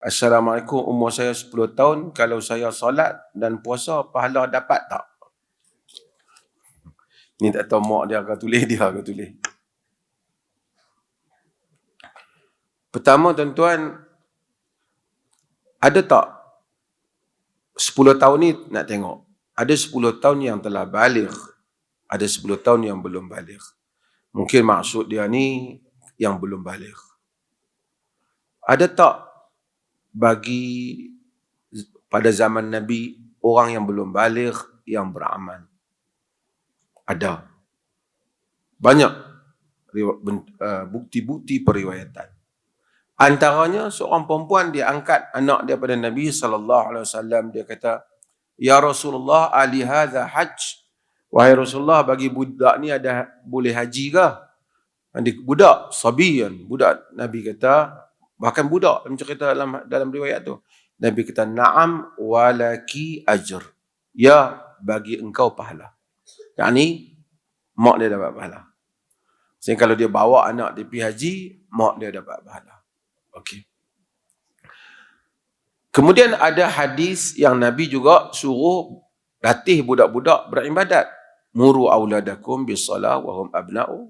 Assalamualaikum, umur saya 10 tahun. Kalau saya solat dan puasa, pahala dapat tak? Ni tak tahu mak dia akan tulis, dia akan tulis. Pertama, tuan-tuan, ada tak 10 tahun ni nak tengok. Ada 10 tahun yang telah baligh, ada 10 tahun yang belum baligh. Mungkin maksud dia ni yang belum baligh. Ada tak bagi pada zaman Nabi orang yang belum baligh yang beramal? Ada. Banyak bukti-bukti periwayatan. Antaranya seorang perempuan dia angkat anak dia pada Nabi SAW. Dia kata, "Ya Rasulullah, ali hadha hajj." Wahai Rasulullah, bagi budak ni ada boleh haji ke? Budak, sabiyan. Budak, Nabi kata, bahkan budak macam kata dalam riwayat tu. Nabi kata, "Na'am walaki ajr." Ya, bagi engkau pahala. Yang ni, mak dia dapat pahala. Sehingga kalau dia bawa anak dia pergi haji, mak dia dapat pahala. Okey. Kemudian ada hadis yang Nabi juga suruh latih budak-budak beribadat. Muru auladakum bis-salah wa hum abna'u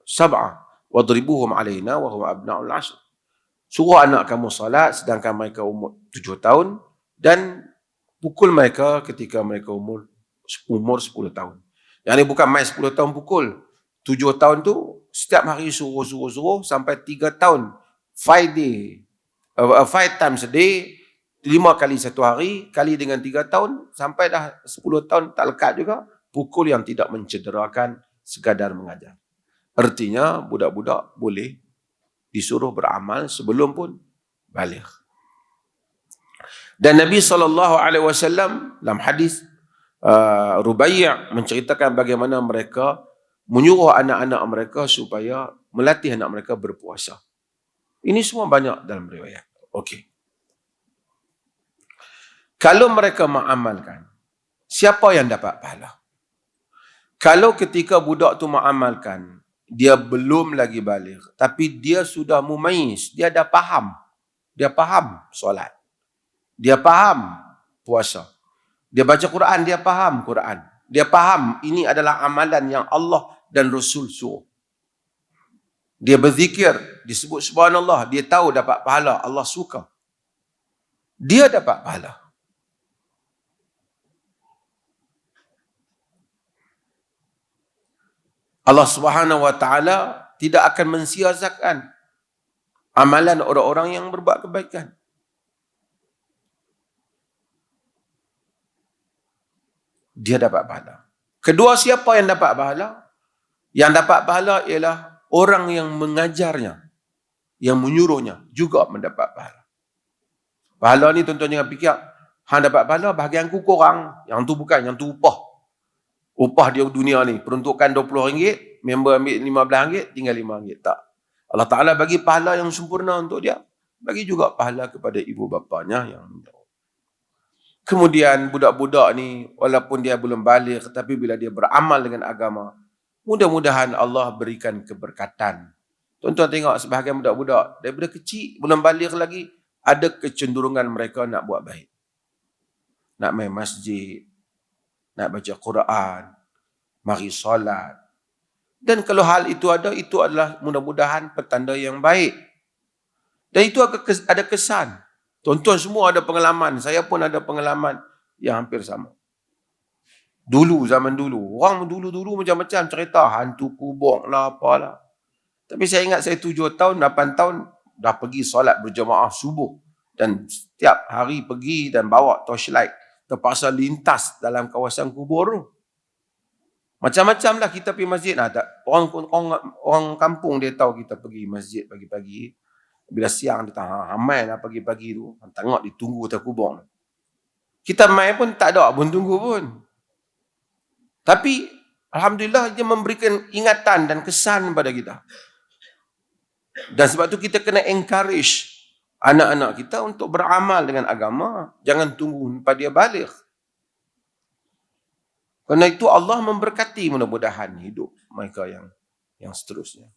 sab'ah wadribuhum 'alaina wa hum abna'ul 'ashr. Suruh anak kamu salat sedangkan mereka umur 7 tahun dan pukul mereka ketika mereka umur 10 tahun. Yang ni bukan main 10 tahun pukul. 7 tahun tu setiap hari suruh sampai 3 tahun. 5 times a day, 5 kali satu hari, kali dengan 3 tahun, sampai dah 10 tahun tak lekat juga, pukul yang tidak mencederakan, sekadar mengajar. Artinya, budak-budak boleh disuruh beramal sebelum pun baligh. Dan Nabi SAW dalam hadis Rubai' menceritakan bagaimana mereka menyuruh anak-anak mereka supaya melatih anak mereka berpuasa. Ini semua banyak dalam riwayat. Okey. Kalau mereka mengamalkan, siapa yang dapat pahala? Kalau ketika budak tu mengamalkan, dia belum lagi baligh, tapi dia sudah mumayyiz, dia dah faham. Dia faham solat. Dia faham puasa. Dia baca Quran, dia faham Quran. Dia faham ini adalah amalan yang Allah dan Rasul suruh. Dia berzikir, disebut subhanallah, dia tahu dapat pahala, Allah suka. Dia dapat pahala. Allah Subhanahu wa taala tidak akan mensia-siakan amalan orang-orang yang berbuat kebaikan. Dia dapat pahala. Kedua, siapa yang dapat pahala? Yang dapat pahala ialah orang yang mengajarnya, yang menyuruhnya juga mendapat pahala. Pahala ni tuan-tuan jangan fikir, hang dapat pahala bahagianku kurang, yang tu bukan, yang tu upah. Upah dia dunia ni, peruntukan RM20, member ambil RM15, tinggal RM5. Tak. Allah Ta'ala bagi pahala yang sempurna untuk dia. Bagi juga pahala kepada ibu bapanya yang menjauh. Kemudian budak-budak ni, walaupun dia belum baligh, tetapi bila dia beramal dengan agama, mudah-mudahan Allah berikan keberkatan. Tuan-tuan tengok sebahagian budak-budak, daripada kecil, belum baligh lagi, ada kecenderungan mereka nak buat baik. Nak main masjid, nak baca Quran, mari solat. Dan kalau hal itu ada, itu adalah mudah-mudahan petanda yang baik. Dan itu ada kesan. Tuan-tuan semua ada pengalaman. Saya pun ada pengalaman yang hampir sama. Dulu, zaman dulu. Orang dulu-dulu macam-macam cerita. Hantu kubur lah, apalah. Tapi saya ingat saya 7 tahun, 8 tahun, dah pergi solat berjemaah subuh. Dan setiap hari pergi dan bawa torchlight. Terpaksa lintas dalam kawasan kubur tu. Macam-macam lah kita pergi masjid. Orang kampung dia tahu kita pergi masjid pagi-pagi. Bila siang dia tahu, ramai lah pagi-pagi tu. Tengok ditunggu atas kubur. Kita main pun tak ada pun tunggu pun. Tapi Alhamdulillah dia memberikan ingatan dan kesan pada kita. Dan sebab tu kita kena encourage anak-anak kita untuk beramal dengan agama. Jangan tunggu sampai dia baligh. Kerana itu Allah memberkati mudah-mudahan hidup mereka yang seterusnya.